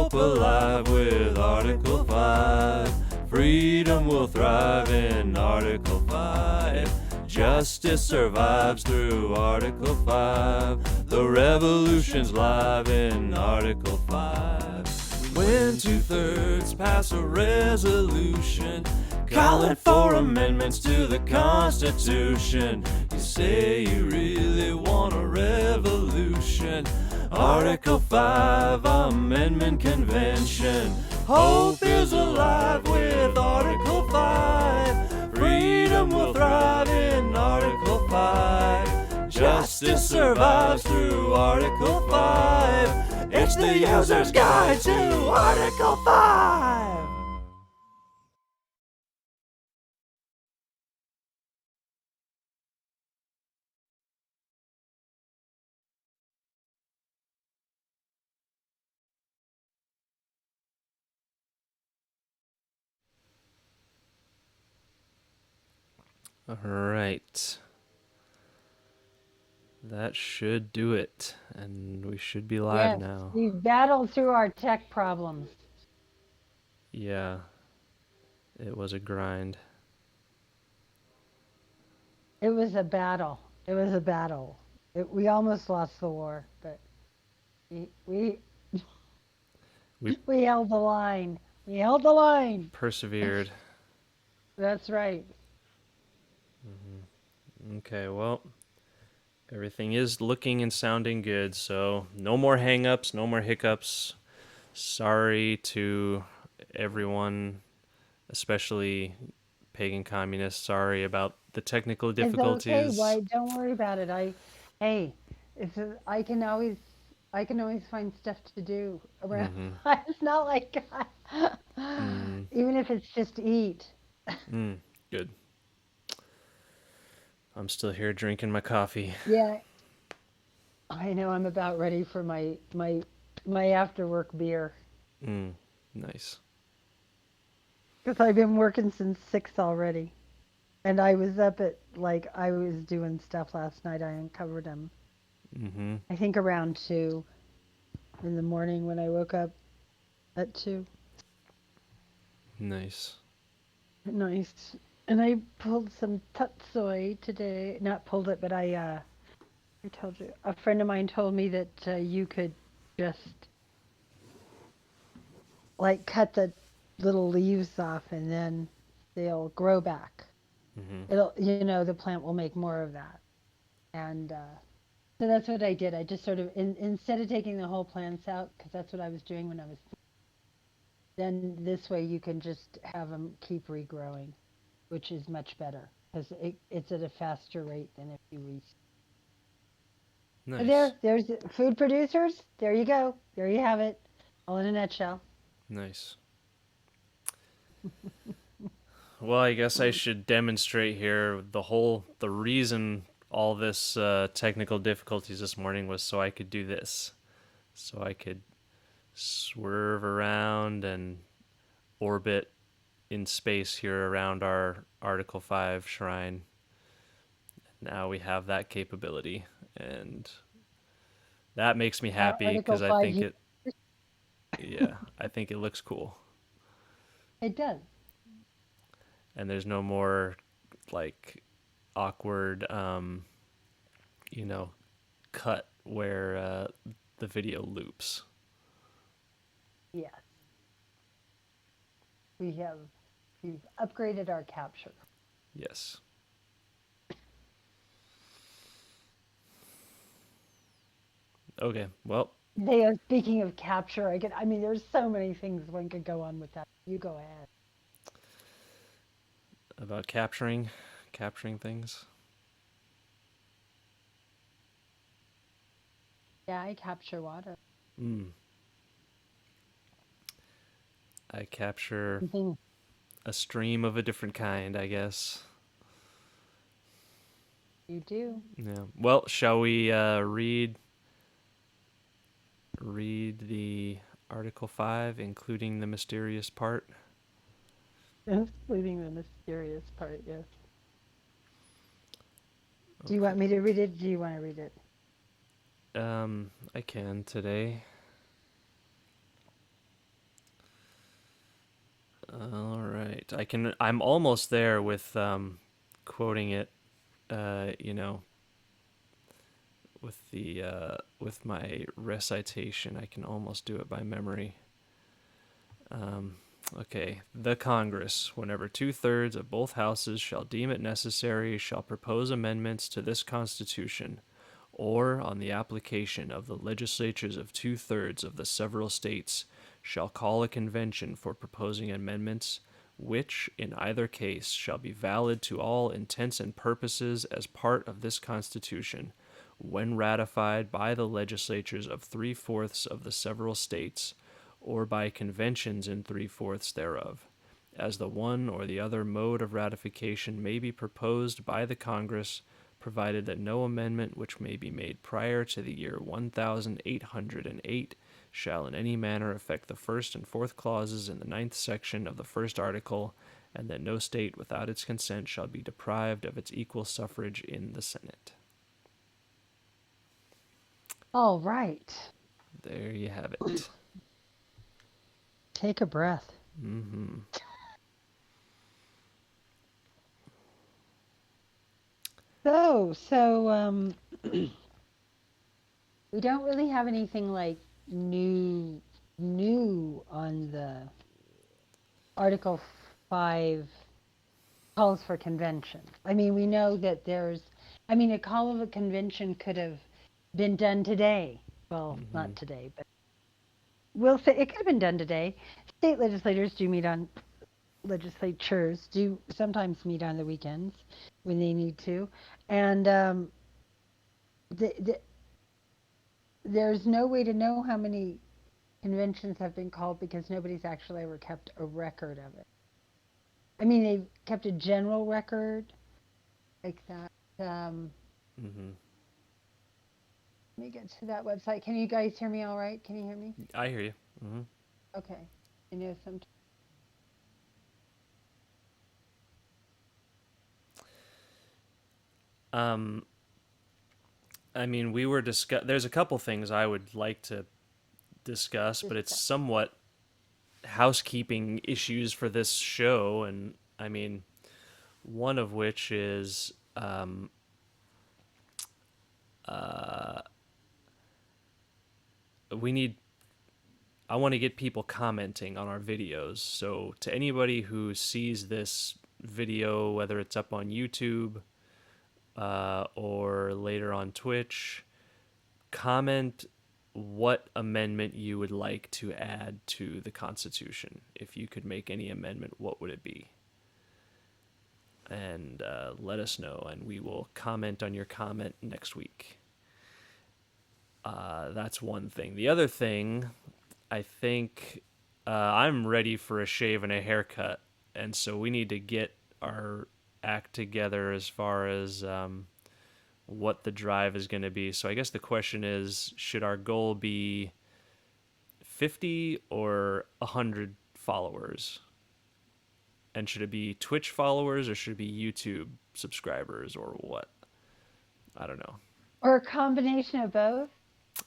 hope alive with Article 5. Freedom will thrive in Article 5. Justice survives through Article 5. The revolution's live in Article 5. When 2/3 pass a resolution calling for amendments to the Constitution, you say you really want a revolution. Article 5 Amendment Convention. Hope is alive with Article 5. Freedom will thrive in Article 5. Justice survives through Article 5. It's the user's guide to Article 5. All right. That should do it. And we should be live Yes, now. we've battled through our tech problems. Yeah. It was a grind. It was a battle. It was a battle. We almost lost the war, but we We we held the line. We held the line. persevered. That's right. Okay, well, everything is looking and sounding good, so no more hang-ups, no more hiccups. Sorry to everyone, especially pagan communists. Sorry about the technical It's okay. difficulties. Why? Don't worry about it. Hey, I can always find stuff to do around. Mm-hmm. It's not like Mm, even if it's just eat. good. I'm still here drinking my coffee. Yeah, I know. I'm about ready for my after work beer. Nice. Because I've been working since 6 already. And I was up at, I was doing stuff last night. I uncovered them. Mm-hmm. I think around 2 in the morning when I woke up at 2. Nice. Nice. And I pulled some tutsoi today. Not pulled it, but I told you. A friend of mine told me that you could just, cut the little leaves off and then they'll grow back. Mm-hmm. The plant will make more of that. And so that's what I did. I just sort of, instead of taking the whole plants out, because that's what I was doing when I was, then this way you can just have them keep regrowing, which is much better because it's at a faster rate than if you Nice. there's food producers. There you go. There you have it. All in a nutshell. Nice. Well, I guess I should demonstrate here the reason all this technical difficulties this morning was so I could do this. So I could swerve around and orbit in space here around our Article 5 shrine. Now we have that capability, and that makes me happy Article because I 5, think I think it looks cool. it does. And there's no more like awkward cut where the video loops. Yes. We've upgraded our capture. Yes. Okay, well, Speaking of capture, I mean, there's so many things one could go on with that. You go ahead. about capturing things. Yeah, I capture water. Mm. I capture Something a stream of a different kind, I guess. you do. Yeah. Well, shall we read the Article 5, including the mysterious part? Including the mysterious part, yes. Do you Okay. want me to read it? Do you want to read it? I can today. right. I'm almost there with quoting it. With my recitation, I can almost do it by memory. Okay. The Congress, whenever 2/3 of both houses shall deem it necessary, shall propose amendments to this Constitution, or, on the application of the legislatures of 2/3 of the several states, shall call a convention for proposing amendments, which, in either case, shall be valid to all intents and purposes as part of this Constitution, when ratified by the legislatures of 3/4 of the several states, or by conventions in 3/4 thereof, as the one or the other mode of ratification may be proposed by the Congress, provided that no amendment which may be made prior to the year 1808 shall in any manner affect the first and fourth clauses in the 9th section of the first article, and that no state without its consent shall be deprived of its equal suffrage in the Senate. All right. There you have it. Take a breath. Mm-hmm. So, we don't really have anything like new on the Article 5 calls for convention. I mean, we know that a call of a convention could have been done today. Well, not today, but we'll say it could have been done today. State legislators do sometimes meet on the weekends when they need to, and there's no way to know how many conventions have been called because nobody's actually ever kept a record of it. I mean, they've kept a general record like that. Let me get to that website. Can you guys hear me all right? Can you hear me? I hear you. Okay. I know some. I mean, there's a couple things I would like to discuss, but it's somewhat housekeeping issues for this show, and I mean, one of which is I want to get people commenting on our videos. So to anybody who sees this video, whether it's up on YouTube or later on Twitch, comment what amendment you would like to add to the Constitution. If you could make any amendment, what would it be? And let us know, and we will comment on your comment next week. That's one thing. The other thing, I think I'm ready for a shave and a haircut, and so we need to get our act together as far as what the drive is going to be. So I guess the question is, should our goal be 50 or 100 followers? And should it be Twitch followers or should it be YouTube subscribers or what? I don't know. Or a combination of both?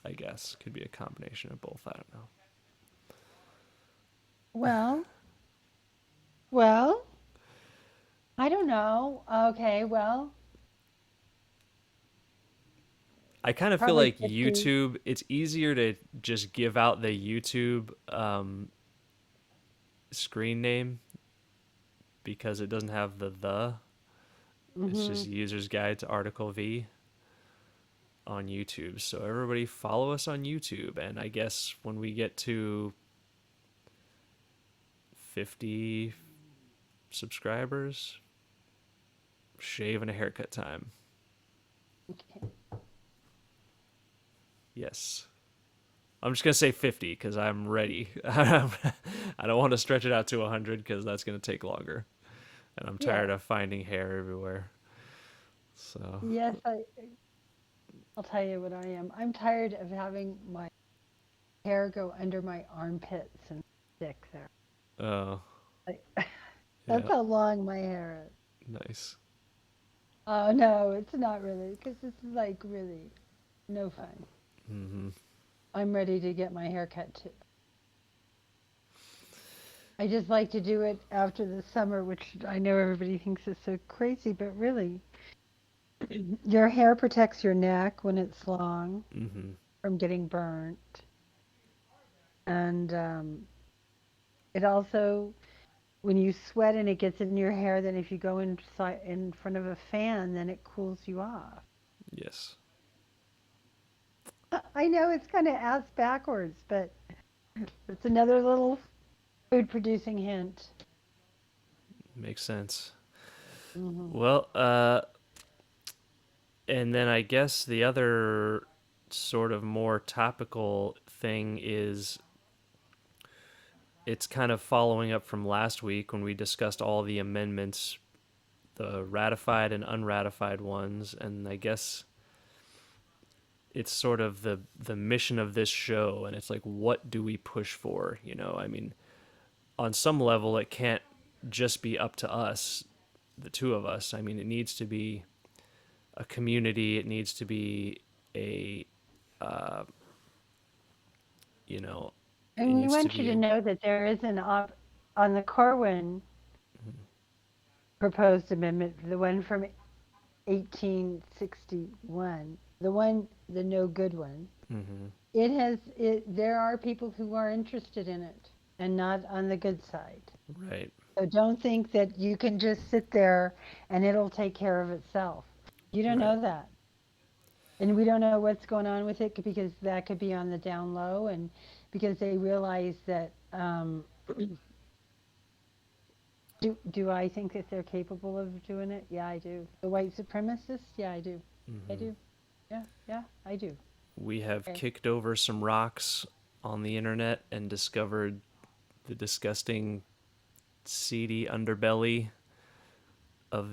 I guess could be a combination of both. I don't know. Well, I don't know. Okay, well, I kind of feel probably like 50. YouTube, it's easier to just give out the YouTube screen name because it doesn't have the. It's just user's guide to Article V on YouTube. So everybody follow us on YouTube, and I guess when we get to 50 subscribers, shave and a haircut time. Okay. Yes. I'm just going to say 50 because I'm ready. I don't want to stretch it out to 100 because that's going to take longer. And I'm tired of finding hair everywhere. So. Yes, I'll tell you what I am. I'm tired of having my hair go under my armpits and stick there. Oh. That's how long my hair is. Nice. Oh, no, it's not really, because this is like really no fun. I'm ready to get my hair cut too. I just like to do it after the summer, which I know everybody thinks is so crazy, but really, your hair protects your neck when it's long Mm-hmm. from getting burnt. And it also, when you sweat and it gets in your hair, then if you go inside in front of a fan, then it cools you off. Yes. I know it's kind of ass backwards, but it's another little food producing hint. Makes sense. Hmm. Well, and then I guess the other sort of more topical thing is it's kind of following up from last week when we discussed all the amendments, the ratified and unratified ones, and I guess it's sort of the mission of this show, and it's like, what do we push for? I mean, on some level it can't just be up to us, the two of us. I mean, it needs to be a community, it needs to be a uh, you know it And we needs to want you be to a know that there is an op on the Corwin proposed amendment, the one from 1861, the no good one. hmm There are people who are interested in it and not on the good side. right, So don't think that you can just sit there and it'll take care of itself. You don't right. know that. And we don't know what's going on with it because that could be on the down low, and because they realize that do I think that they're capable of doing it? Yeah, I do. The white supremacists? Yeah, I do. I hmm do. Yeah, yeah, I do. We have Okay. kicked over some rocks on the internet and discovered the disgusting, seedy underbelly of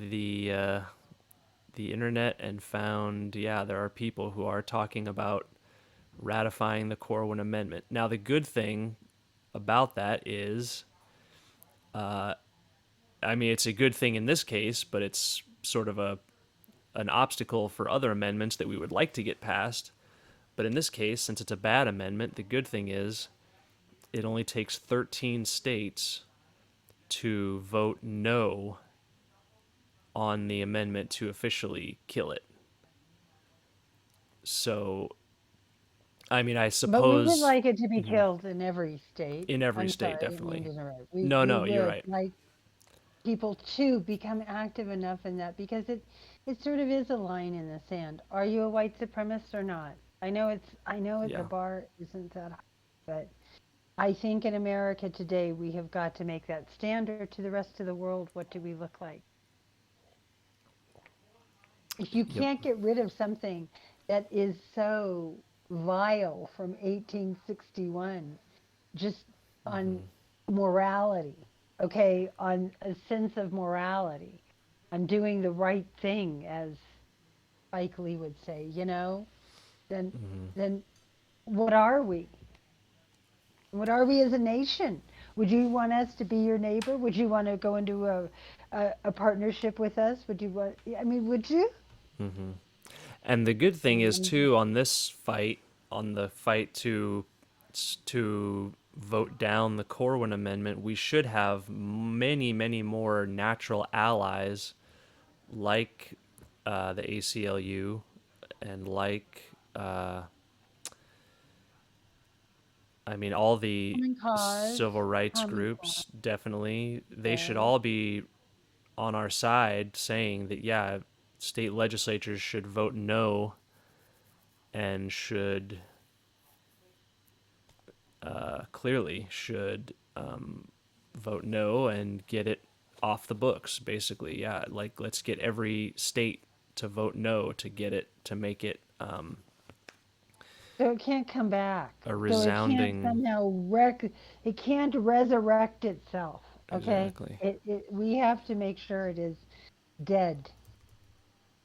the internet, and found, yeah, there are people who are talking about ratifying the Corwin Amendment. Now, the good thing about that is, I mean, it's a good thing in this case, but it's sort of a an obstacle for other amendments that we would like to get passed. But in this case, since it's a bad amendment, the good thing is it only takes 13 states to vote no on the amendment to officially kill it. So, I mean, I But we would suppose like it to be mhm, killed in every state. in every I'm state, sorry, I didn't mean to definitely. interrupt. No, We no, you're would right. like people to become active enough in that, because it sort of is a line in the sand. Are you a white supremacist or not? I know the Yeah. bar isn't that high, but I think in America today we have got to make that standard to the rest of the world. What do we look like? If you Yep. can't get rid of something that is so vile from 1861, just on hmm morality, okay, on a sense of morality, on doing the right thing, as Spike Lee would say, then hmm then what are we? What are we as a nation? Would you want us to be your neighbor? Would you want to go into a partnership with us? Would you want? I mean, would you? hmm And the good thing is Mhm. too, on this fight, on the fight to vote down the Corwin Amendment, we should have many, many more natural allies like the ACLU and like I mean all the Common cause, civil rights common cause. groups. Definitely, they should Okay. all be on our side, saying that, yeah, state legislatures should vote no and should clearly should vote no and get it off the books. Basically, yeah, like let's get every state to vote no to get it, to make it So it can't come back. a So it can't resounding. somehow it can't resurrect itself. Okay. Exactly. We have to make sure it is dead,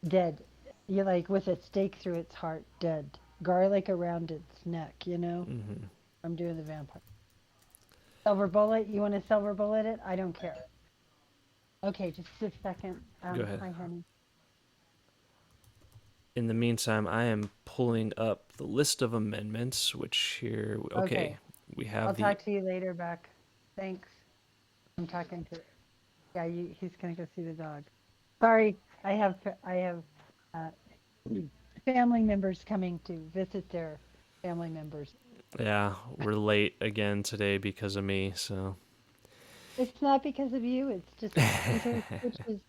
dead. You like with a stake through its heart, dead. Garlic around its neck. hmm I'm doing the vampire. Silver bullet. You want to silver bullet it? I don't care. Okay, just a second. Go ahead. Hi, honey. In the meantime, I am pulling up the list of amendments, which here, okay, Okay. we I'll have the talk to you later, Beck. Thanks. I'm talking to. Yeah, he's gonna go see the dog. Sorry, I have uh, family members coming to visit their family members. Yeah, we're late again today because of me, so. It's not because of you. It's just which is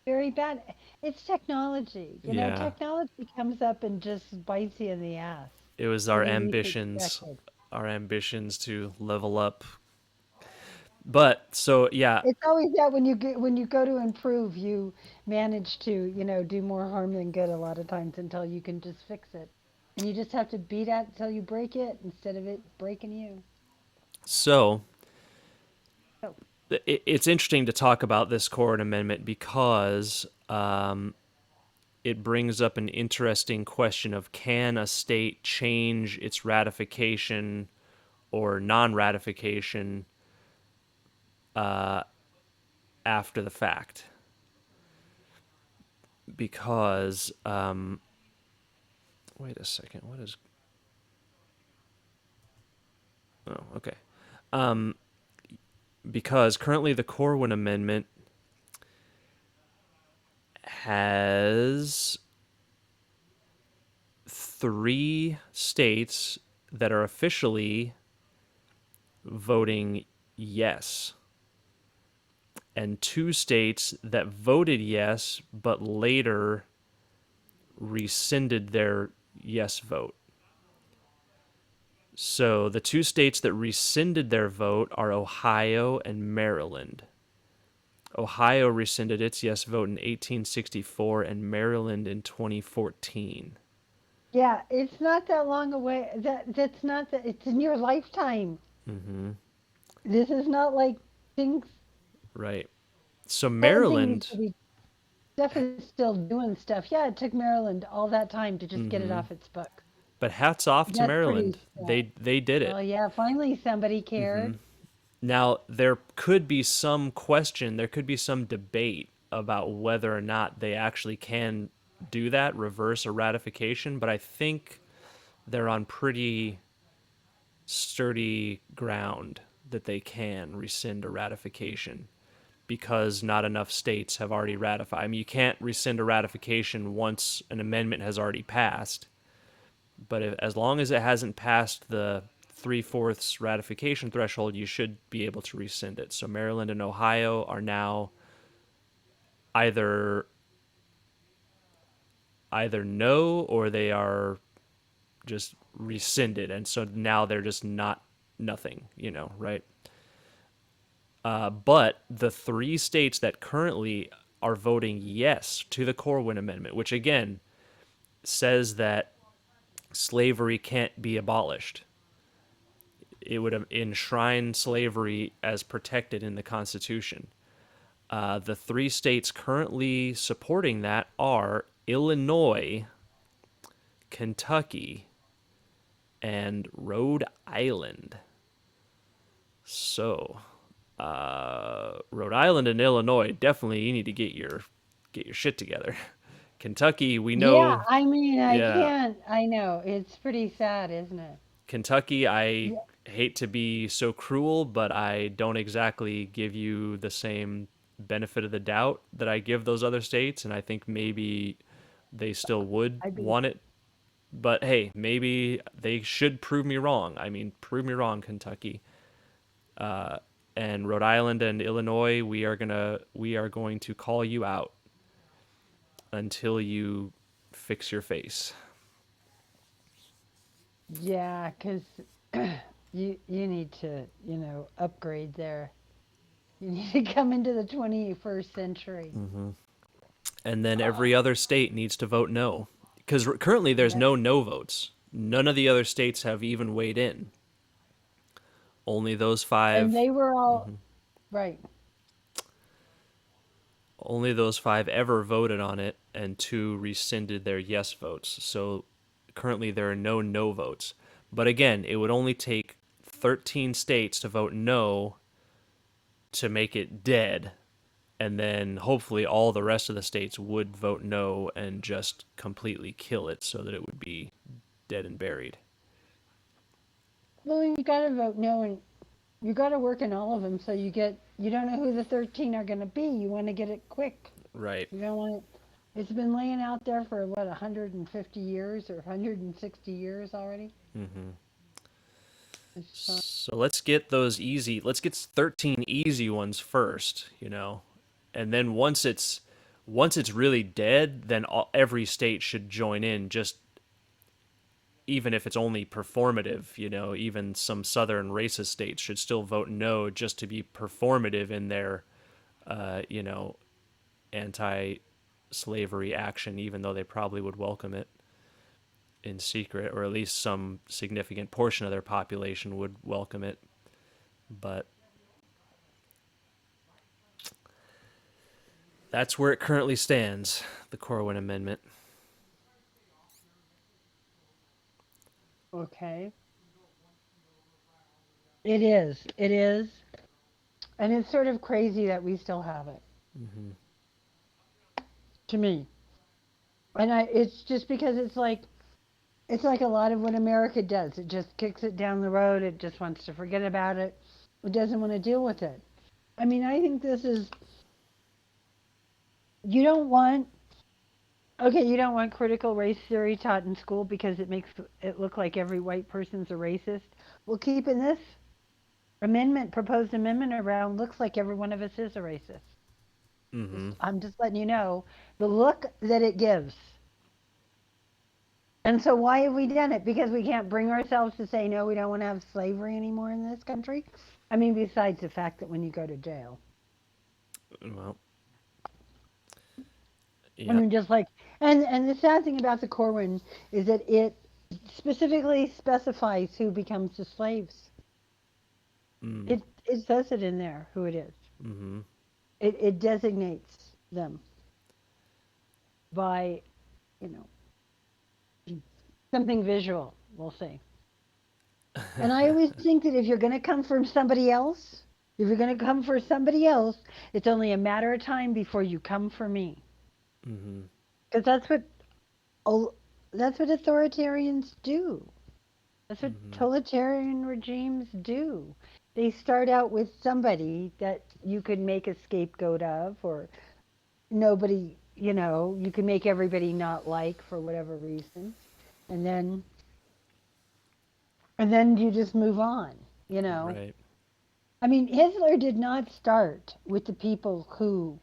very bad. It's technology. Yeah, Technology comes up and just bites you in the ass it was when you least expect it. our ambitions to level up. But so yeah, It's always that when you go to improve, you manage to, do more harm than good a lot of times until you can just fix it. And you just have to beat it until you break it instead of it breaking you. so So, it's interesting to talk about this Corwin Amendment because it brings up an interesting question of can a state change its ratification or non-ratification after the fact? Because wait a second, what is? Oh, okay. Because currently the Corwin Amendment has 3 states that are officially voting yes, and 2 states that voted yes but later rescinded their yes vote. So the 2 states that rescinded their vote are Ohio and Maryland. Ohio rescinded its yes vote in 1864 and Maryland in 2014. yeah, it's not that long away. That's not that it's in your lifetime. This is not like things Right. So that thing needs Maryland, to be Steph is still doing stuff. Yeah, it took Maryland all that time to just get it off its book. but hats off to That's pretty Maryland. sad. They did Well, it. yeah, finally somebody cared. Now, there could be some question, there could be some debate about whether or not they actually can do that, reverse a ratification, but I think they're on pretty sturdy ground that they can rescind a ratification because not enough states have already ratified. I mean, you can't rescind a ratification once an amendment has already passed, but as long as it hasn't passed the 3/4 ratification threshold, you should be able to rescind it. So Maryland and Ohio are now either no or they are just rescinded, and so now they're just not nothing, right? But the 3 states that currently are voting yes to the Corwin Amendment, which again says that slavery can't be abolished, it would enshrine slavery as protected in the Constitution. The 3 states currently supporting that are Illinois, Kentucky, and Rhode Island. So, Rhode Island and Illinois, definitely you need to get your shit together. Kentucky, we Yeah, know, I mean, I yeah. can't. I know. It's pretty sad, isn't it? Kentucky, I Yeah, hate to be so cruel, but I don't exactly give you the same benefit of the doubt that I give those other states, and I think maybe they still would I'd be want it. But hey, maybe they should prove me wrong. I mean, prove me wrong, Kentucky. And Rhode Island and Illinois, we are going to call you out until you fix your face. yeah, because you need to, upgrade there. You need to come into the 21st century. And then every other state needs to vote no, because currently there's Yes. no votes. None of the other states have even weighed in. Only those And 5 they were all right. only those 5 ever voted on it, and 2 rescinded their yes votes. So currently there are no votes. But again, it would only take 13 states to vote no to make it dead, and then hopefully all the rest of the states would vote no and just completely kill it so that it would be dead and buried. Well, you got to vote no, and You got to work in all of them, so you don't know who the 13 are going to be. You want to get it quick. Right. You don't want it. It's been laying out there for what 150 years or 160 years already. Hmm. It's So let's get those easy. Let's get 13 easy ones first, and then once it's really dead, then every state should join in. Just even if it's only performative, even some southern racist states should still vote no just to be performative in their, uh, you know, anti-slavery action, even though they probably would welcome it in secret, or at least some significant portion of their population would welcome it. But that's where it currently stands, the Corwin Amendment. okay. It is. It is. And it's sort of crazy that we still have it, Hmm. to me. And it's just because it's like a lot of what America does. It just kicks it down the road. It just wants to forget about it. It doesn't want to deal with it. I mean, I think this is you don't want okay, you don't want critical race theory taught in school because it makes it look like every white person's a racist. Well, keeping this proposed amendment around looks like every one of us is a racist. Hmm. I'm just letting you know the look that it gives. And so why have we done it? Because we can't bring ourselves to say no, we don't want to have slavery anymore in this country. I mean, besides the fact that when you go to jail, Well, I yep. mean, just like and the sad thing about the Corwin is that it specifically specifies who becomes the slaves. Mm. It says it in there who it is. Hmm. It designates them by you know something visual. We'll say. And I always think that if you're going to come from somebody else, if you're going to come for somebody else, it's only a matter of time before you come for me. Hmm. Because oh, that's what authoritarians do. That's what Hmm. totalitarian regimes do. They start out with somebody that you could make a scapegoat of, or nobody, you can make everybody not like for whatever reason, and then you just move on. You know, Right. I mean, Hitler did not start with the people who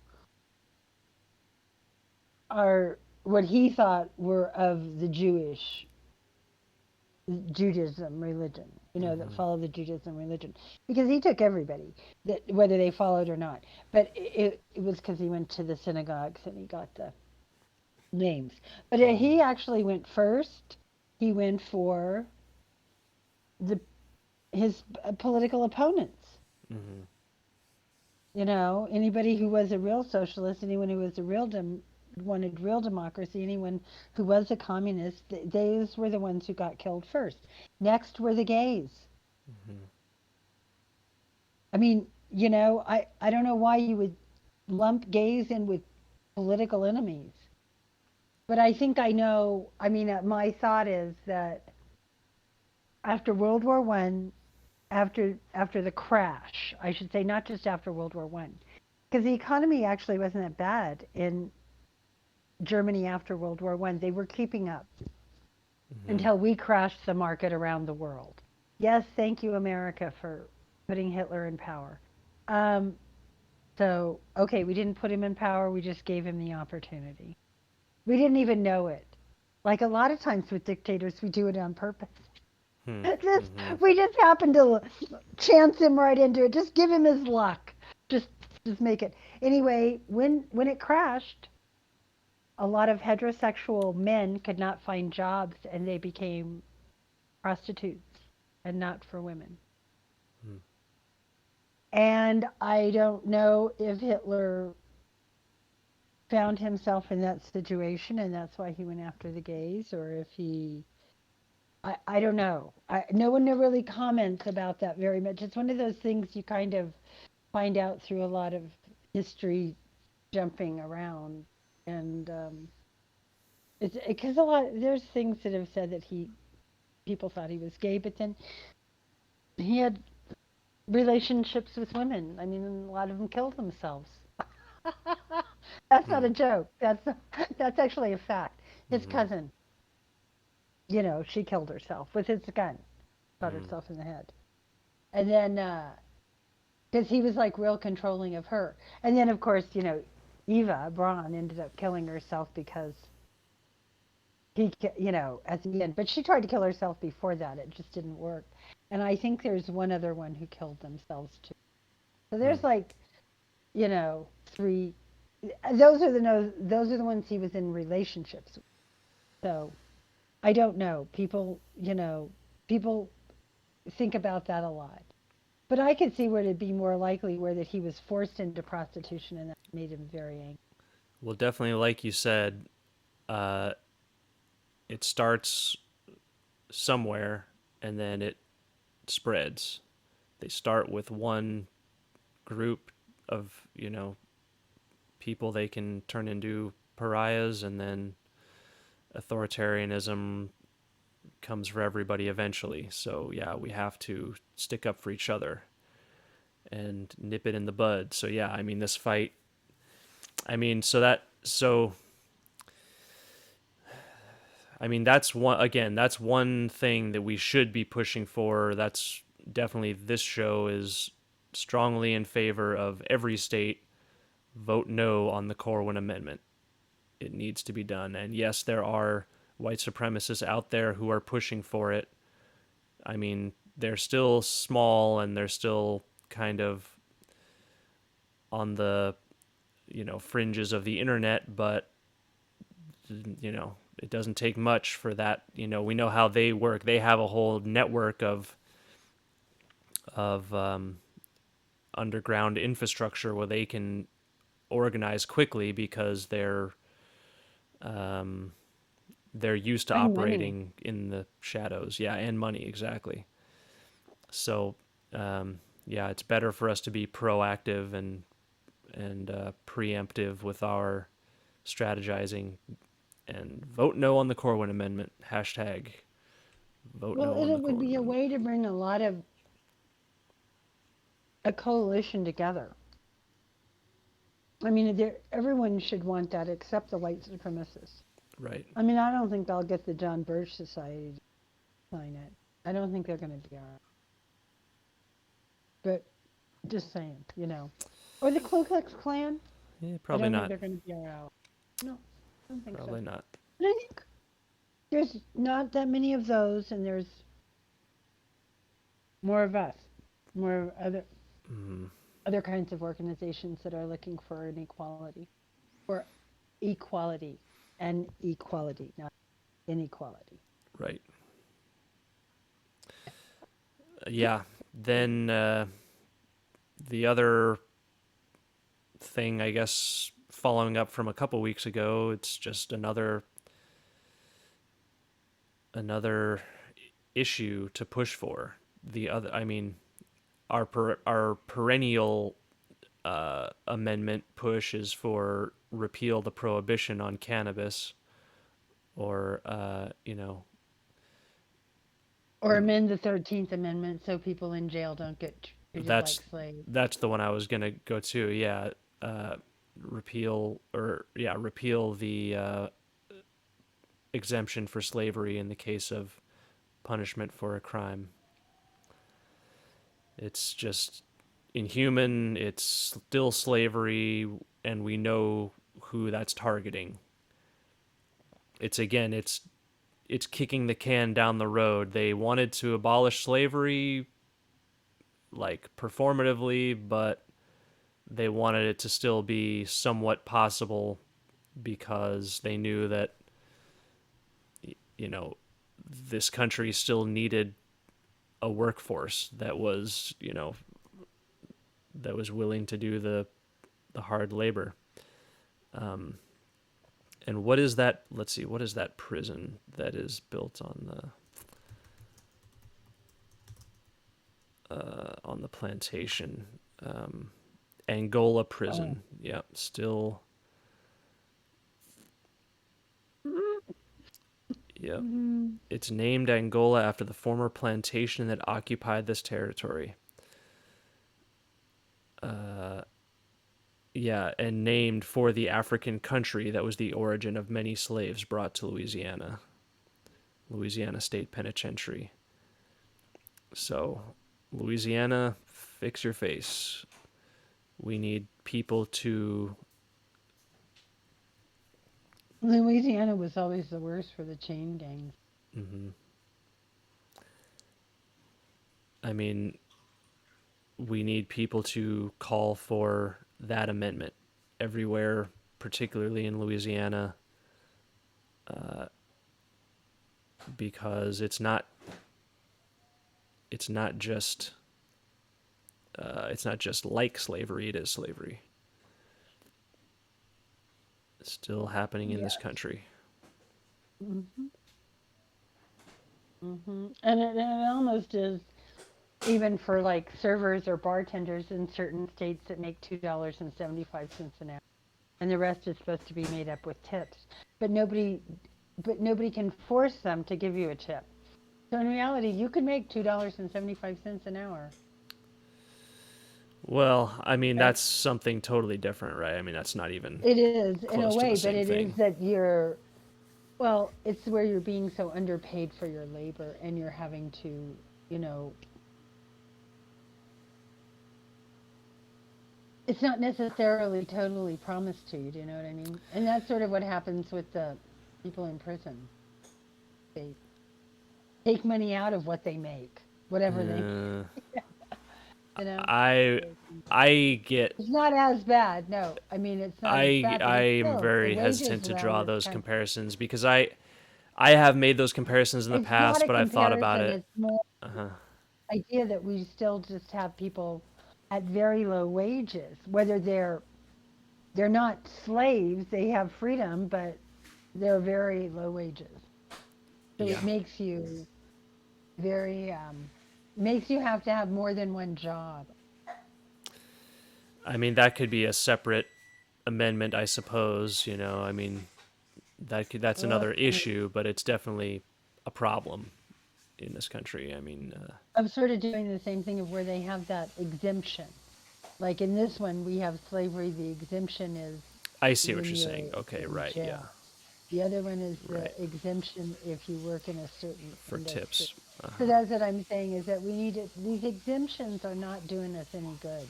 are what he thought were of the Judaism religion, that Hmm. follow the Judaism religion, because he took everybody, that whether they followed or not. But it was because he went to the synagogues and he got the names. But he actually went first. He went for the his political opponents. Hmm. Anybody who was a real socialist, anyone who was a wanted real democracy, anyone who was a communist, those were the ones who got killed first. Next were the gays. Hmm. I mean, I don't know why you would lump gays in with political enemies, but I think I know. I mean, my thought is that after World War One, after the crash, I should say, not just after World War One, because the economy actually wasn't that bad in Germany after World War One. They were keeping up Hmm. until we crashed the market around the world. Yes, thank you, America, for putting Hitler in power. Um, so, okay, we didn't put him in power, we just gave him the opportunity. We didn't even know it. Like a lot of times with dictators, we do it on purpose. just Hmm. we just happen to chance him right into it. Just give him his luck. Just just make it. Anyway, when it crashed, a lot of heterosexual men could not find jobs and they became prostitutes and not for women. And I don't know if Hitler found himself in that situation and that's why he went after the gays, or if I don't know. No one really comments about that very much. It's one of those things you kind of find out through a lot of history jumping around. And it's because there's things that have said that people thought he was gay, but then he had relationships with women. I mean, a lot of them kill themselves. That's not a Hmm. joke. That's actually a fact. His Hmm. cousin, she killed herself with his gun, shot Hmm. herself in the head, and then because he was like real controlling of her, and then of course, Eva Braun ended up killing herself because at the end, but she tried to kill herself before that. It just didn't work, and I think there's one other one who killed themselves too. So Hmm. there's like, three. Those are the ones he was in relationships with. So I don't know. People think about that a lot. But I could see where it'd be more likely where that he was forced into prostitution and that made him very angry. Well, definitely, like you said, uh, it starts somewhere and then it spreads. They start with one group of, people they can turn into pariahs, and then authoritarianism comes for everybody eventually. So, yeah, we have to stick up for each other and nip it in the bud. So, yeah, I mean, this fight, I mean, that's one thing that we should be pushing for. That's definitely, this show is strongly in favor of every state vote no on the Corwin Amendment. It needs to be done. And yes, there are white supremacists out there who are pushing for it. I mean, they're still small and they're still kind of on the, fringes of the internet, but it doesn't take much for that. We know how they work. They have a whole network of underground infrastructure where they can organize quickly because um, they're used to And money. operating in the shadows. Yeah, and money, exactly. So, yeah, it's better for us to be proactive and preemptive with our strategizing, and vote no on the Corwin Amendment. Hashtag vote Well, no on the it would Corwin be a Amendment. way to bring a coalition together. I mean, everyone should want that except the white supremacists. Right. I mean, I don't think they'll get the John Birch Society to sign it. I don't think they're going to be all right. But just saying, Or the Ku Klux Klan. Yeah, I probably don't think not. they're going to be all right. No, I don't think so. Probably not. But I think there's not that many of those, and there's more of us, more Mm, other kinds of organizations that are looking for an equality, or equality, and equality, not inequality. right. Yeah. Then the other thing, I guess, following up from a couple weeks ago, it's just another issue to push for. The other, I mean, our perennial amendment push is for repeal the prohibition on cannabis, or Or amend the 13th Amendment so people in jail don't get treated like that's slaves. that's the one I was gonna go to. Yeah, repeal the exemption for slavery in the case of punishment for a crime. It's just inhuman. It's still slavery, and we know who that's targeting. It's kicking the can down the road. They wanted to abolish slavery, like, performatively, but they wanted it to still be somewhat possible because they knew that, you know this country still needed a workforce that was willing to do the hard labor. Um, and what is that? Let's see. What is that prison that is built on the plantation? Angola Oh. prison. Yep, still. Yep. Mm, It's named Angola after the former plantation that occupied this territory. Yeah, and named for the African country that was the origin of many slaves brought to Louisiana, Louisiana State Penitentiary. So, Louisiana, fix your face. We need people to. Louisiana was always the worst for the chain gangs. Mhm. I mean, we need people to call for that amendment everywhere, particularly in Louisiana, uh, because it's not just like slavery. It is slavery. It's still happening in this Yes. country. Hmm. And it almost is even for like servers or bartenders in certain states that make $2.75 an hour, and the rest is supposed to be made up with tips. But nobody can force them to give you a tip. So in reality, you could make $2.75 an hour, Well, I mean, right? that's something totally different, right? I mean, that's not even It is in a close to the way, but same it is thing. that well, it's where you're being so underpaid for your labor and you're having to, you know, it's not necessarily totally promised to you. Do you know what I mean? And that's sort of what happens with the people in prison. They take money out of what they make, whatever they, Uh, you know. I I get It's not as bad. No, I mean it's not as bad, I but it's am still the very wages hesitant to around draw this those country. comparisons because I have made those comparisons in the It's not past, a but I've thought about comparison. it. It's more Uh-huh. idea that we still just have people at very low wages, whether they're not slaves, they have freedom, but they're very low wages. So it Yeah. makes you very makes you have to have more than one job. I mean, that could be a separate amendment, I suppose, you know. I mean, that's Well, another issue, but it's definitely a problem in this country. I mean, I'm sort of doing the same thing of where they have that exemption. Like in this one, we have slavery. The exemption is I see what when you're you're saying. Okay, in right. Yeah. jail. The other one is the Right. exemption if you work in a certain For industry. tips. So that's what I'm saying is that we need it. These exemptions are not doing us any good.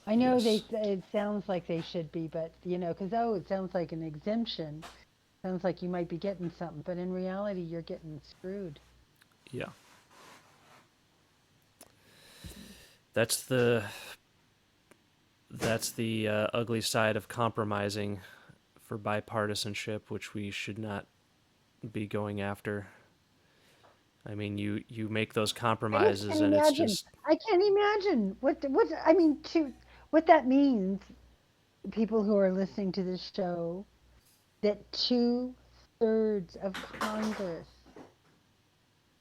I know Yes. it sounds like they should be, but because it sounds like an exemption. Sounds like you might be getting something, but in reality, you're getting screwed. Yeah. That's the ugly side of compromising for bipartisanship, which we should not be going after. I mean, you make those I just compromises, can't and it's imagine. just I can't imagine what I mean to what that means. People who are listening to this show, that 2/3 of Congress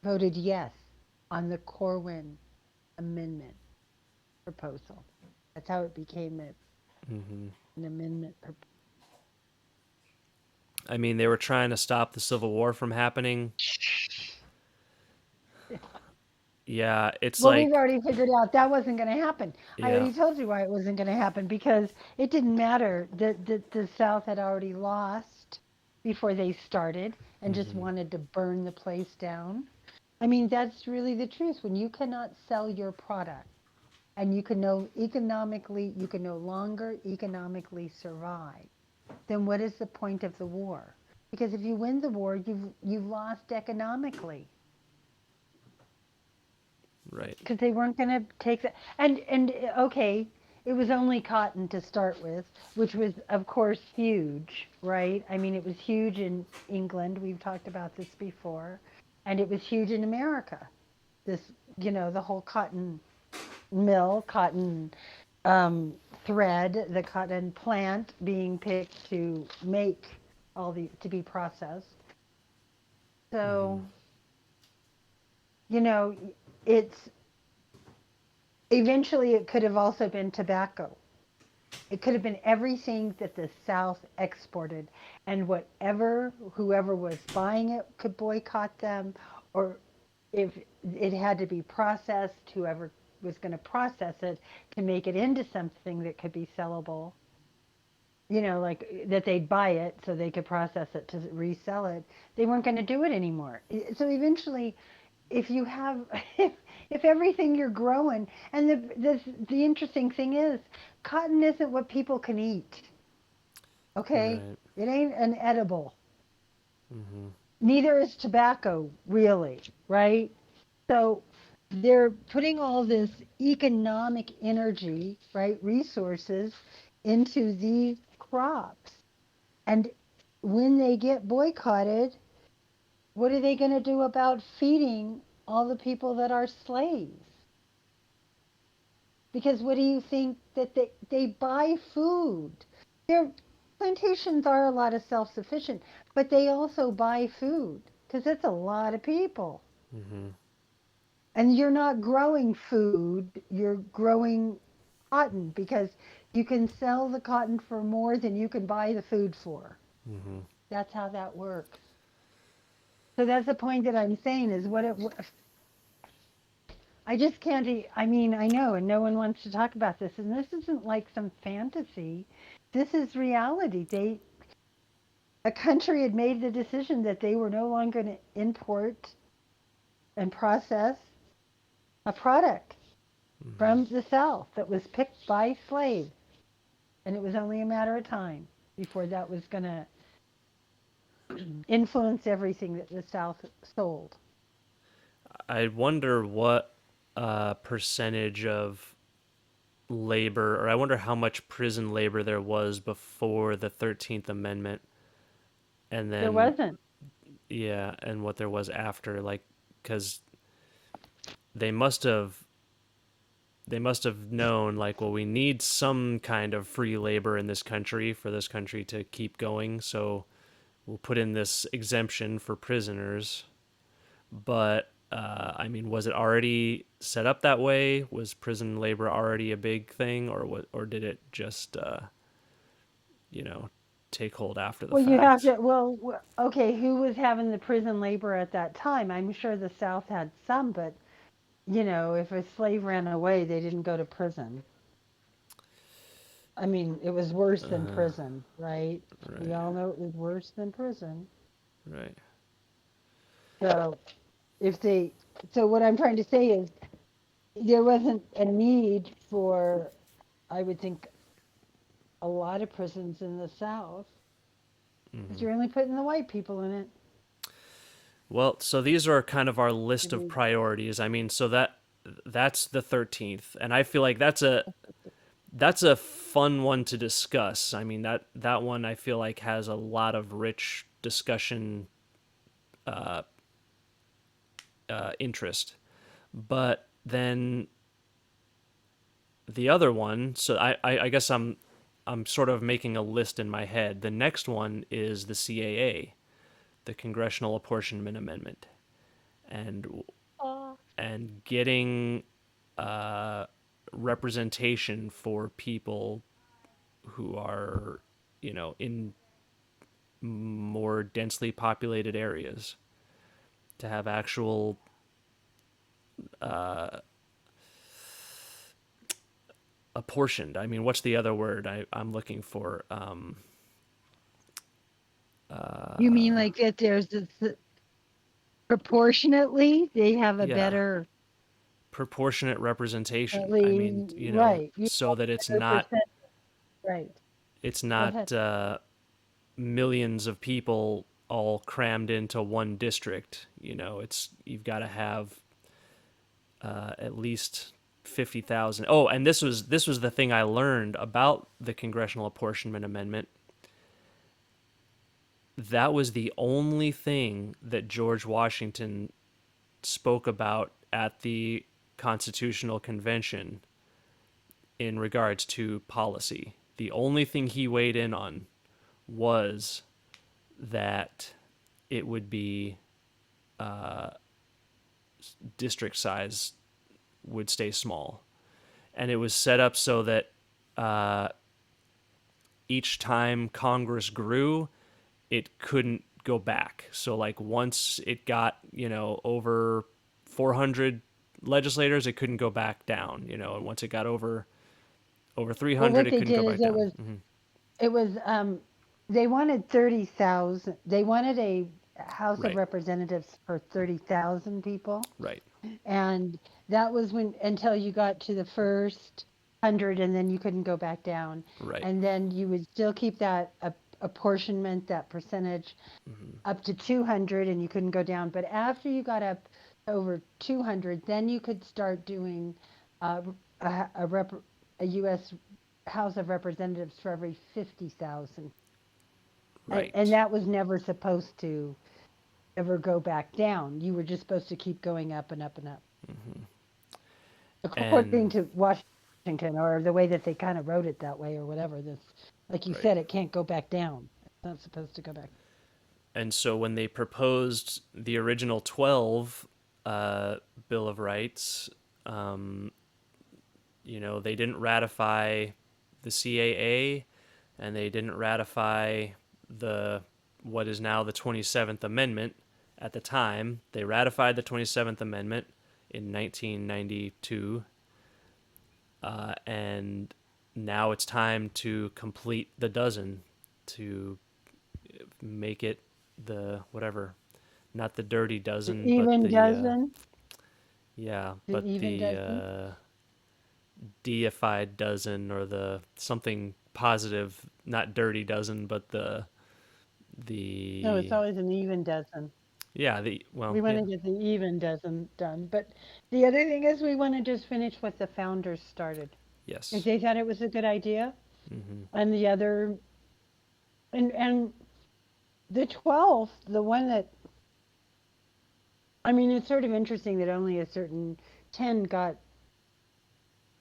voted yes on the Corwin Amendment proposal. That's how it became hmm. an amendment. I mean, they were trying to stop the Civil War from happening. Yeah, it's Well, we've like, already figured out that wasn't going to happen. I yeah. already told you why it wasn't going to happen because it didn't matter that the South had already lost before they started and just Hmm. wanted to burn the place down. I mean, that's really the truth. When you cannot sell your product and you can no longer economically survive, then what is the point of the war? Because if you win the war, you've lost economically Right. because they weren't going to take that. And okay, it was only cotton to start with, which was of course huge, right? I mean, it was huge in England. We've talked about this before, and it was huge in America. This, the whole cotton mill, cotton um, thread, the cotton plant being picked to make all the to be processed. Hmm. So, you know, it's eventually it could have also been tobacco. It could have been everything that the South exported, and whoever was buying it could boycott them, or if it had to be processed, whoever was going to process it to make it into something that could be sellable, like that they'd buy it so they could process it to resell it, they weren't going to do it anymore. So eventually, if you have, if everything you're growing, and the interesting thing is, cotton isn't what people can eat. Okay, Right. it ain't an edible. Mm-hmm. Neither is tobacco, really, right? So they're putting all this economic energy, right, resources into these crops. And when they get boycotted, what are they going to do about feeding all the people that are slaves? Because what do you think that they buy food? Their plantations are a lot of self-sufficient, but they also buy food because it's a lot of people. Mm-hmm. And you're not growing food, you're growing cotton because you can sell the cotton for more than you can buy the food for. Mm-hmm. That's how that works. So that's the point that I'm saying is I just can't. I mean, I know, and no one wants to talk about this. And this isn't like some fantasy. This is reality. A country had made the decision that they were no longer going to import and process a product Mm-hmm. from the South that was picked by slaves, and it was only a matter of time before that was going to influence everything that the South sold. I wonder what percentage of labor, or I wonder how much prison labor there was before the 13th Amendment, and There then, wasn't. yeah, and what there was after, like, because they must have they must have known, like, well, we need some kind of free labor in this country for this country to keep going, so we'll put in this exemption for prisoners. But I mean, was it already set up that way? Was prison labor already a big thing, or what, or did it just you know take hold after the Well, you have fact? to. Well, okay, who was having the prison labor at that time? I'm sure the South had some, but if a slave ran away, they didn't go to prison. I mean, it was worse than Uh, prison, right? We right, all know it was worse than prison. right. So if they, so what I'm trying to say is there wasn't a need for, I would think, a lot of prisons in the South because Hmm. you're only putting the white people in it. Well, so these are kind of our I list of mean, priorities. I mean, so that's the 13th, and I feel like that's a fun one to discuss. I mean, that one I feel like has a lot of rich discussion interest. But then the other one, so I guess I'm sort of making a list in my head. The next one is the CAA, the Congressional Apportionment Amendment, and oh, and getting uh, representation for people who are, in more densely populated areas to have actual apportioned. I mean, what's the other word I'm looking for? you mean like that there's proportionately they have a Yeah, better, proportionate at representation. I mean, least, right? You so have that a better percent, right? it's Go ahead. not millions of people all crammed into one district. It's you've got to have at least 50,000. Oh, and this was the thing I learned about the Congressional Apportionment Amendment. That was the only thing that George Washington spoke about at the Constitutional Convention in regards to policy. The only thing he weighed in on was that it would be district size would stay small. And it was set up so that each time Congress grew, it couldn't go back. So, like, once it got, over 400 legislators, it couldn't go back down. And once it got over Well, 300, what it they couldn't go did back is it down. was it was they wanted 30,000. They wanted a House of Right, Representatives for 30,000 people. right, And that was when until you got to the first 100 and then you couldn't go back down. right. And then you would still keep that apportionment, that percentage up to 200 and you couldn't go down. But after you got up over 200, then you could start doing uh, a U.S. House of Representatives for every 50,000. And Right. that was never supposed to ever go back down. You were just supposed to keep going up and up and up. According And to Washington, or the way that they kind of wrote it that way, or whatever. This, like you right. said, it can't go back down. It's not supposed to go back. And so when they proposed the original 12 Bill of Rights, um, they didn't ratify the CAA, and they didn't ratify the what is now the 27th Amendment. At the time, they ratified the 27th Amendment in 1992, and now it's time to complete the dozen, to make it the whatever, not the dirty The dozen, but even the dozen, yeah, the but even the dozen. deified dozen, or the something positive, not dirty dozen, but No, it's the always an even dozen. yeah, the well, We want yeah, to get the even dozen done. But the other thing is, we want to just finish what the founders started. If yes, they thought it was a good idea, mm-hmm, and the other, and the 12th, the one that, I mean, it's sort of interesting that only a certain 10 got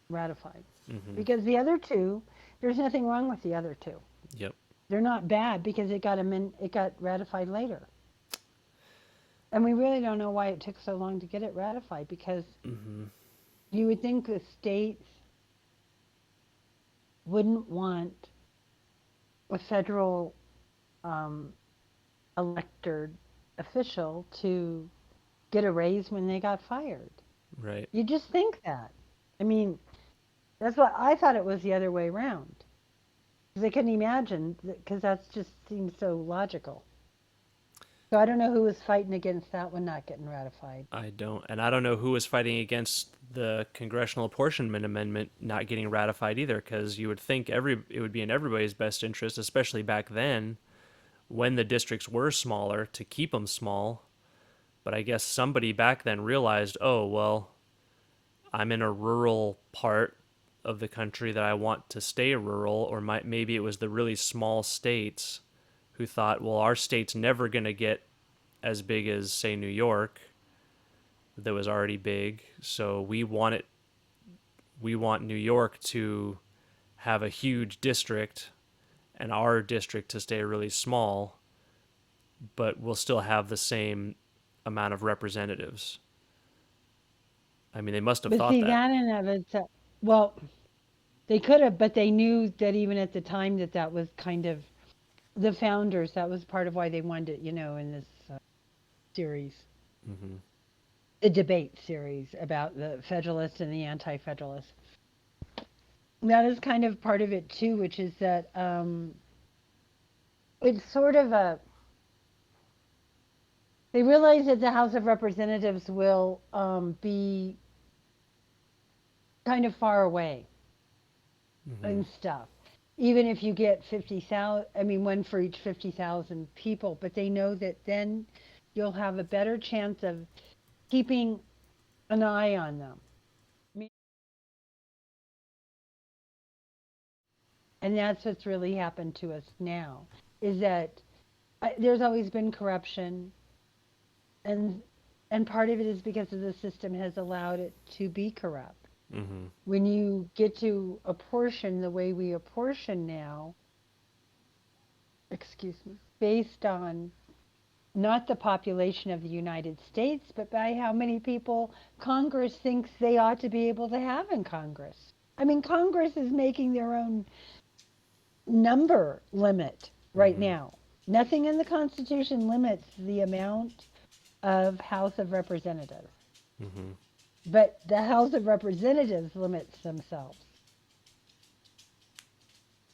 ratified. mm-hmm, Because the other two, there's nothing wrong with the other two. yep, They're not bad because it got ratified later. And we really don't know why it took so long to get it ratified because mm-hmm, you would think the states wouldn't want a federal um, elected official to get a raise when they got fired. right. You just think that. I mean, that's what I thought it was the other way around. Because I couldn't imagine, because that just seems so logical. So I don't know who was fighting against that one not getting ratified. I don't know who was fighting against the Congressional Apportionment Amendment not getting ratified either, because you would think it would be in everybody's best interest, especially back then when the districts were smaller, to keep them small. But I guess somebody back then realized, oh well, I'm in a rural part of the country that I want to stay rural, or maybe it was the really small states who thought, well, our state's never going to get as big as, say, New York, that was already big. So we want New York to have a huge district and our district to stay really small, but we'll still have the same amount of representatives. I mean, they must have But thought see, that. that in of itself, well, they could have, but they knew that even at the time that that was kind of the founders, that was part of why they wanted it, in this series, Hmm. the debate series about the Federalists and the Anti-Federalists. That is kind of part of it too, which is that it's sort of a. They realize that the House of Representatives will be kind of far away Hmm. and stuff. Even if you get 50,000, I mean, one for each 50,000 people, but they know that then you'll have a better chance of keeping an eye on them. And that's what's really happened to us now is that there's always been corruption, and part of it is because of the system has allowed it to be corrupt. Hmm. When you get to apportion the way we apportion now, excuse me, based on not the population of the United States, but by how many people Congress thinks they ought to be able to have in Congress. I mean, Congress is making their own number limit right Hmm. now. Nothing in the Constitution limits the amount of House of Representatives. Hmm. but the House of Representatives limits themselves,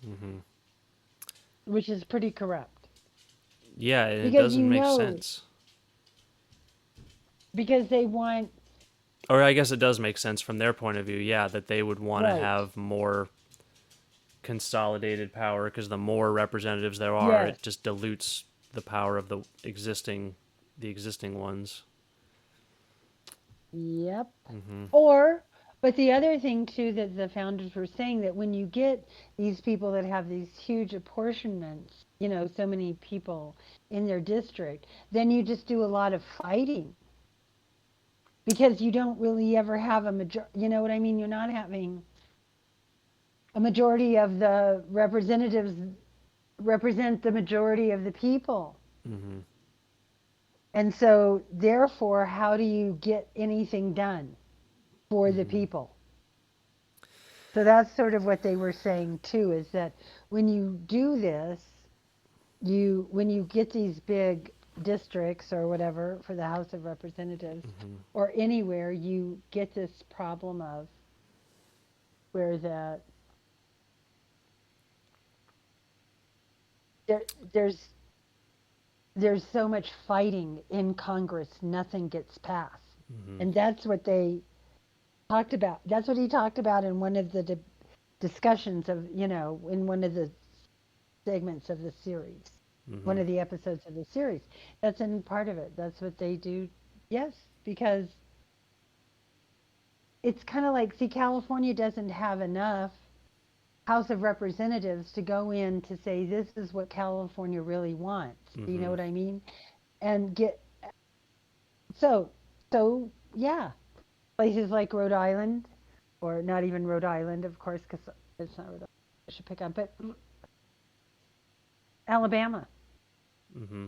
Hmm. which is pretty corrupt Yeah, and it because doesn't make sense. because they want Or I guess it does make sense from their point of view, yeah, that they would want to right. have more consolidated power because the more representatives there are, Yes. it just dilutes the power of the existing ones. Yep. Hmm. Or, but the other thing too that the founders were saying that when you get these people that have these huge apportionments, so many people in their district, then you just do a lot of fighting because you don't really ever have a major. You know what I mean? You're not having a majority of the representatives represent the majority of the people. Hmm. And so, therefore, how do you get anything done for the Hmm. people? So that's sort of what they were saying too, is that when you do this, when you get these big districts or whatever for the House of Representatives Hmm. or anywhere, you get this problem of where there, there's there's so much fighting in Congress, nothing gets passed. Hmm. And that's what they talked about. That's what he talked about in one of the discussions of, in one of the segments of the series, one Hmm. of the episodes of the series. That's in part of it. That's what they do. Yes, because it's kind of like, see, California doesn't have enough House of Representatives to go in to say this is what California really wants. Do you know Hmm. what I mean? And get so so yeah, places like Rhode Island, or not even Rhode Island, of course, because it's not Rhode Island. I should pick on, but Alabama. Hmm.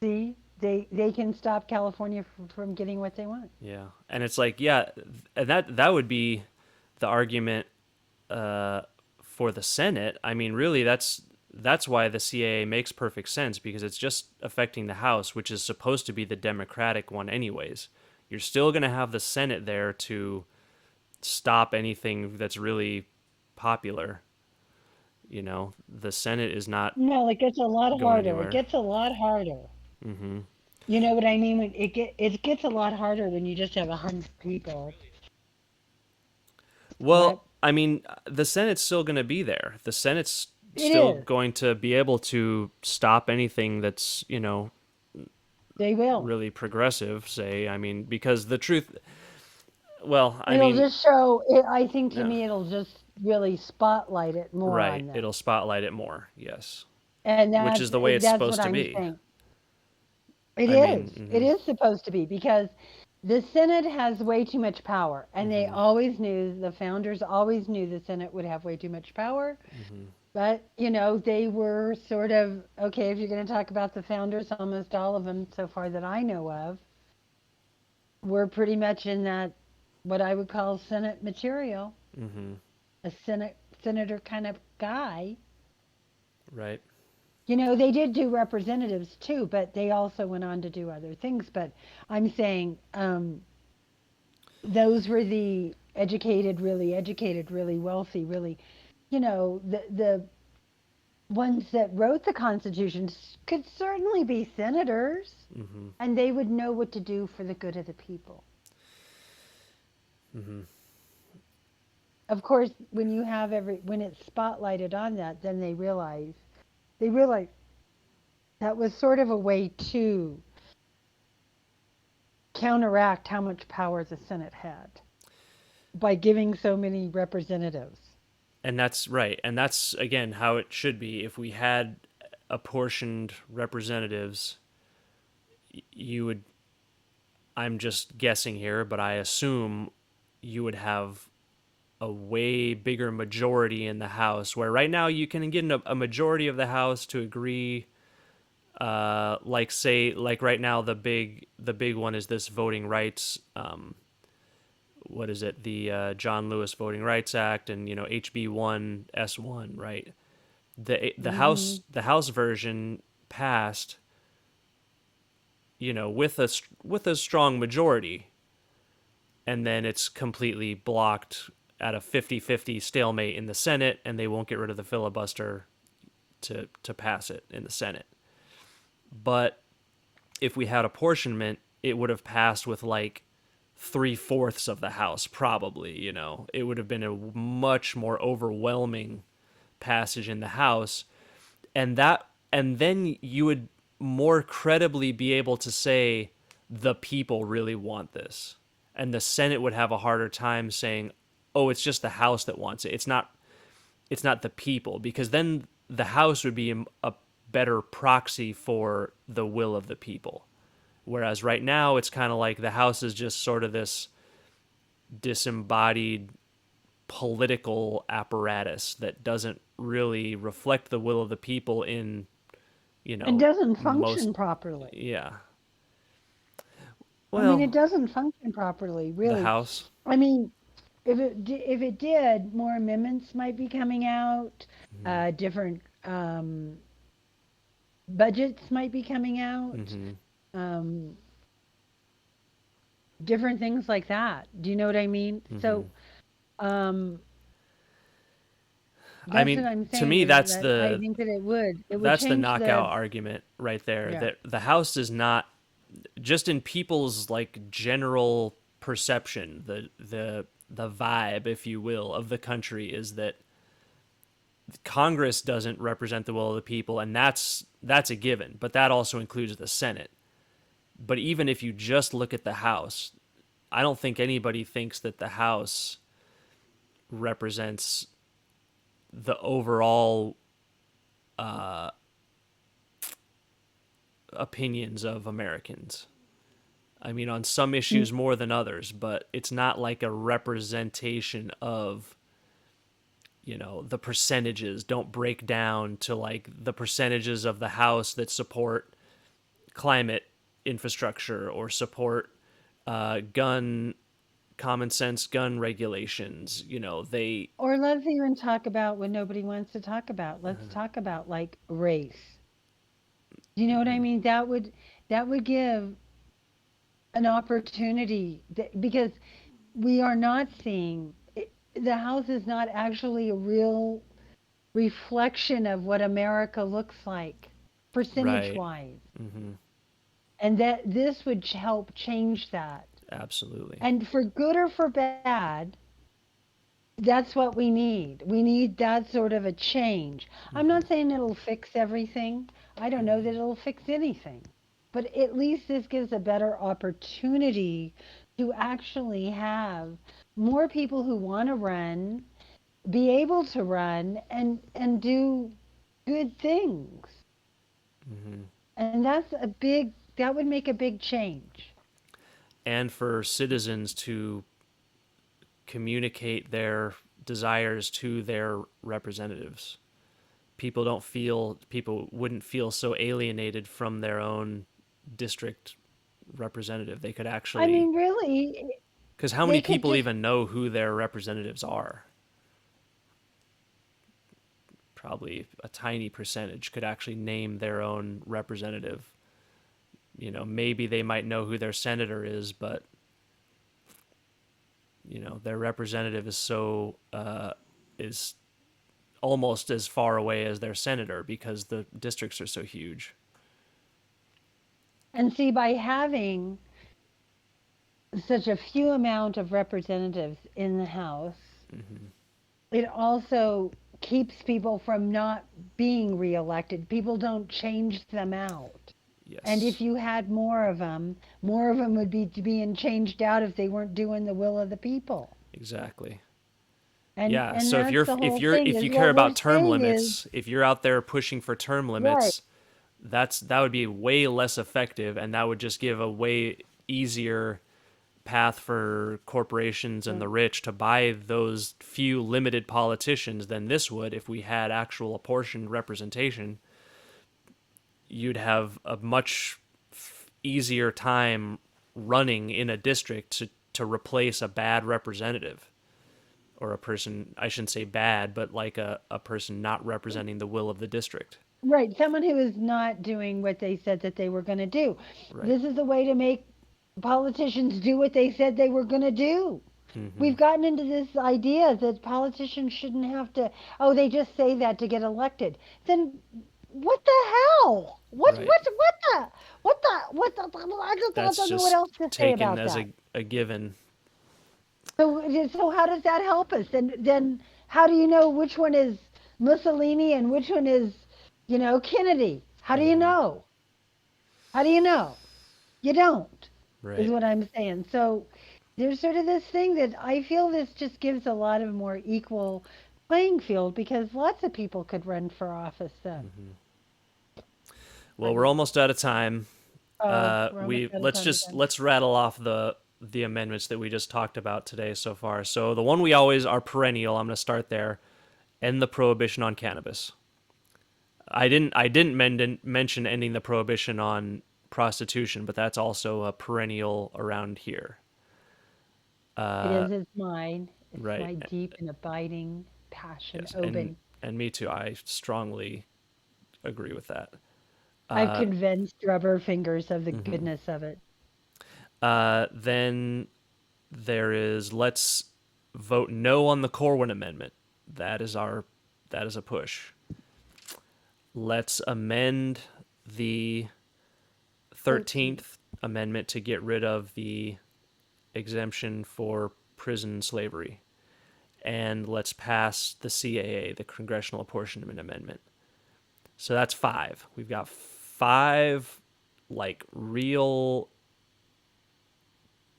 See, they can stop California from getting what they want. Yeah, and it's like, yeah, and that would be the argument uh, for the Senate. I mean, really, that's why the CAA makes perfect sense because it's just affecting the House, which is supposed to be the Democratic one, anyways. You're still going to have the Senate there to stop anything that's really popular. The Senate is not No, it gets a lot going harder. It anywhere. gets a lot harder. Hmm. You know what I mean? When it gets a lot harder when you just have 100 people. What? Well, I mean, the Senate's still going to be there. The Senate's It still is. going to be able to stop anything that's, They will. really progressive, say. I mean, because the truth, well, I It'll mean, just show it. I think to yeah, me, it'll just really spotlight it more right. on them, It'll spotlight it more, yes. and Which is the way it's that's what supposed to I'm be. saying. It I is. mean, It mm-hmm, is supposed to be because the Senate has way too much power, and they mm-hmm, always knew. The founders always knew the Senate would have way too much power. mm-hmm, But, they were sort of okay, if you're going to talk about the founders, almost all of them so far that I know of were pretty much in that what I would call Senate material, mm-hmm, a senator kind of guy. right. They did do representatives too, but they also went on to do other things. But I'm saying those were the educated, really wealthy, really, the ones that wrote the Constitution could certainly be senators, Mm-hmm, and they would know what to do for the good of the people. mm-hmm, Of course, when it's spotlighted on that, then they realize that was sort of a way to counteract how much power the Senate had by giving so many representatives. and that's right. And that's, again, how it should be. If we had apportioned representatives, you would, I'm just guessing here, but I assume you would have a way bigger majority in the House, where right now you can get a majority of the House to agree. Like, say, like right now the big one is this voting rights. What is it? The John Lewis Voting Rights Act, and HB1S1, right? Hmm. The House version passed, with a strong majority. and then it's completely blocked at a 50-50 stalemate in the Senate, and they won't get rid of the filibuster to pass it in the Senate. But if we had apportionment, it would have passed with like 3/4 of the House, probably. It would have been a much more overwhelming passage in the House, and then you would more credibly be able to say the people really want this, and the Senate would have a harder time saying, "Oh, it's just the House that wants it. It's not the people," because then the House would be a better proxy for the will of the people. Whereas right now, it's kind of like the House is just sort of this disembodied political apparatus that doesn't really reflect the will of the people in, It doesn't most, function properly. yeah. I mean, Well, it doesn't function properly, the really. House. I mean, if it did, more amendments might be coming out. Different budgets might be coming out. Mm-hmm. Um, different things like that. Do you know what I mean? Mm-hmm. So um, I that's what mean, I'm to saying me, is that I think that it would that's the change knockout the argument right there. yeah. That the House is not, just in people's like general perception, the vibe, if you will, of the country is that Congress doesn't represent the will of the people, and that's a given. But that also includes the Senate. But even if you just look at the House, I don't think anybody thinks that the House represents the overall opinions of Americans. I mean, on some issues more than others, but it's not like a representation of, the percentages don't break down to like the percentages of the House that support climate infrastructure or support gun common sense gun regulations. They Or let's even talk about what nobody wants to talk about. Let's uh, talk about like race. Do you know what I mean? That would give an opportunity because we are not seeing the House is not actually a real reflection of what America looks like percentage right. wise, Hmm. and that this would help change that. Absolutely. And for good or for bad, that's what we need. We need that sort of a change. I'm Hmm. not saying it'll fix everything. I don't know that it'll fix anything. But at least this gives a better opportunity to actually have more people who want to run be able to run and do good things. Hmm. And that would make a big change. And for citizens to communicate their desires to their representatives. People wouldn't feel so alienated from their own district representative. They could I actually, mean, really, because how many they could people just even know who their representatives are? Probably a tiny percentage could actually name their own representative. Maybe they might know who their senator is, but their representative is almost as far away as their senator because the districts are so huge. and see by having such a few amount of representatives in the House, Hmm. it also keeps people from not being reelected. People don't change them out. And if Yes, you had more of them would be being changed out if they weren't doing the will of the people. exactly. And Yeah, and so if that's you're the if whole you're thing if is you care what we're about term saying is limits, if you're out there pushing for term right. limits, that would be way less effective, and that would just give a way easier path for corporations and Right. the rich to buy those few limited politicians than this would if we had actual apportioned representation. You'd have a much easier time running in a district to replace a bad representative, or a person, I shouldn't say bad, but like a person not representing the will of the district. Right. Someone who is not doing what they said that they were going to do. Right. This is a way to make politicians do what they said they were going to do. Mm-hmm. We've gotten into this idea that politicians shouldn't have to, oh, they just say that to get elected. Then what the hell? Right. I That's don't know what just else to say taken about as that. a given. So how does that help us? Then how do you know which one is Mussolini and which one is, Kennedy? How do you Mm-hmm. know? How do you know? You don't, is Right. what I'm saying. So there's sort of this thing that I feel this just gives a lot of more equal playing field because lots of people could run for office then. Mm-hmm. Well, we're Right. almost out of time. Oh, we're almost We out of let's time just again. let's rattle off the amendments that we just talked about today so far. So the one we always are perennial. I'm going to start there. End the prohibition on cannabis. I didn't mention ending the prohibition on prostitution, but that's also a perennial around here. It is, it's mine. It's Right. my deep and abiding passion, Yes. Oben. And me too. I strongly agree with that. I've convinced rubber fingers of the Mhm. goodness of it. Then there is let's vote no on the Corwin Amendment. That is our that is a push. Let's amend the 13. 13th Amendment to get rid of the exemption for prison slavery. And let's pass the CAA, the Congressional Apportionment Amendment. So that's five. We've got five like real.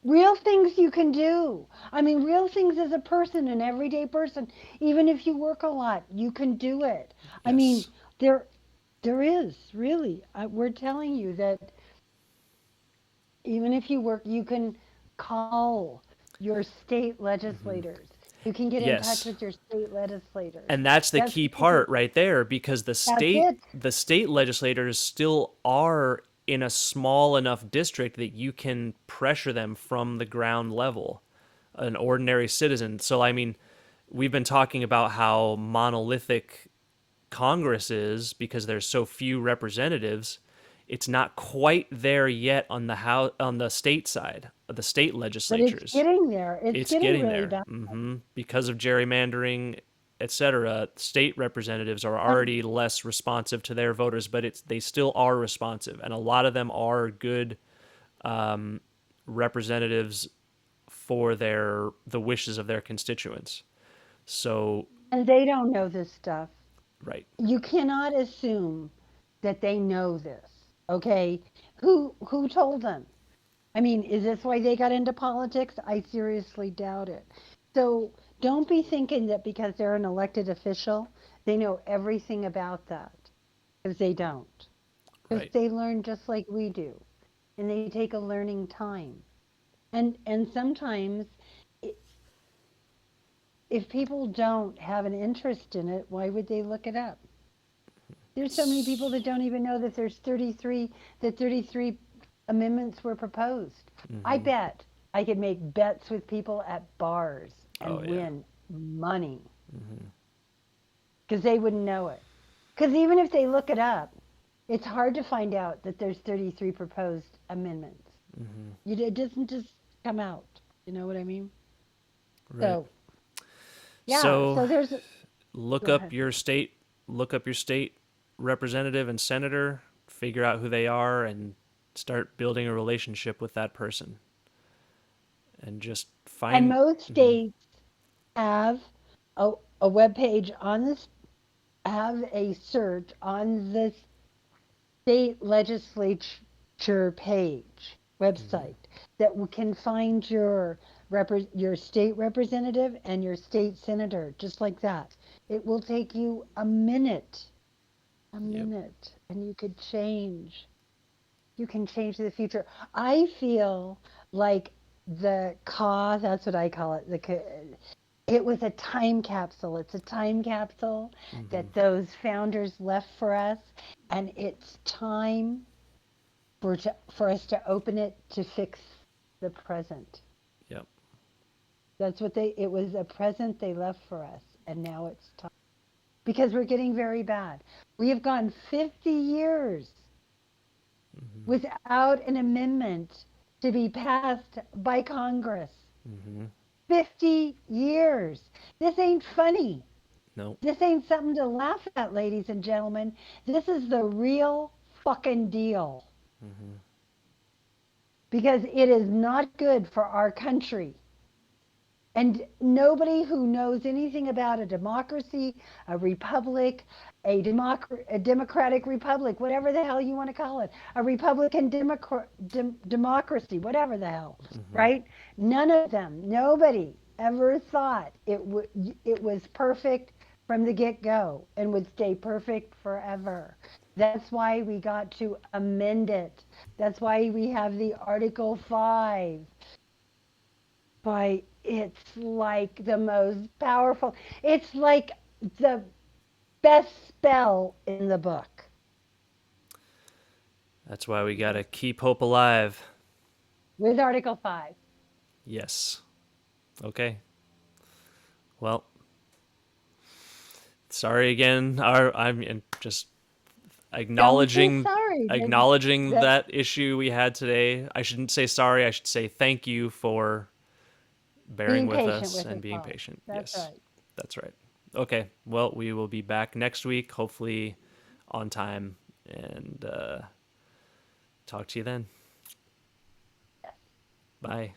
Real things you can do. I mean, real things as a person, an everyday person. Even if you work a lot, you can do it. I mean, Yes. there, there is really. We're telling you that even if you work, you can call your state legislators. You can get in touch Yes. with your state legislators. And that's the That's key because part right there because that's it. the state legislators still are in a small enough district that you can pressure them from the ground level, an ordinary citizen. So I mean, we've been talking about how monolithic Congress is because there's so few representatives. It's not quite there yet on on the state side, of the state But it's legislatures. getting there. It's It's getting getting really there. bad. Because of gerrymandering, etc. State representatives are Um, already less responsive to their voters, but they still are responsive, and a lot of them are good representatives for the wishes of their constituents. So, and they don't know this stuff. right. You cannot assume that they know this. Okay? Who told them? I mean, is this why they got into politics? I seriously doubt it. So don't be thinking that because they're an elected official, they know everything about that. Because they don't. Because Right. they learn just like we do. And they take a learning time. And sometimes if people don't have an interest in it, why would they look it up? There's so many people that don't even know that there's 33 that 33 amendments were proposed. I Mm-hmm. bet I could make bets with people at bars Oh and yeah. win money Mm-hmm. because they wouldn't know it. Because even if they look it up, it's hard to find out that there's 33 proposed amendments. Mm-hmm. It doesn't just come out. You know what I mean? Right. So yeah. So So there's. look Go up ahead. your state, look up your state representative and senator, figure out who they are, and start building a relationship with that person, and just And find. most Mhm. states have a web page on this, have a search on the state legislature page website that can find your your state representative and your state senator just like that. It will take you a Yep. minute, and you could change. You can change the future. I feel like the CAW, that's what I call it, it was a time capsule. It's a time capsule Mm-hmm. that those founders left for us, and it's time for us to open it to fix the present. Yep. That's what it was a present they left for us, and now it's time because we're getting very bad. We have gone 50 years Mm-hmm. without an amendment to be passed by Congress. Mm-hmm. 50 years. This ain't funny. No. This ain't something to laugh at, ladies and gentlemen. This is the real fucking deal. Mm-hmm. Because it is not good for our country. And nobody who knows anything about a democracy, a republic, a democratic republic, whatever the hell you want to call it, a Republican democracy, whatever the hell, Mm-hmm. right? None of them, nobody ever thought it was perfect from the get go and would stay perfect forever. That's why we got to amend it. That's why we have the Article 5. But it's like the most powerful. It's like the best spell in the book. That's why we gotta keep hope alive. With Article 5. Yes. Okay. Well, sorry again. I'm just Don't say acknowledging sorry. acknowledging That that issue we had today. I shouldn't say sorry. I should say thank you for bearing being with patient us with and us being all. patient. That's Yes, right. that's right. Okay. Well, we will be back next week, hopefully on time, and talk to you then. Bye.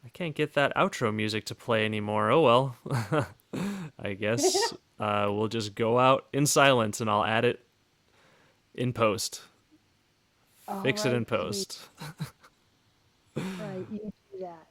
I can't get that outro music to play anymore. Oh well. I guess we'll just go out in silence and I'll add it in post. All Fix it in right, sweet. post. Right, you do that.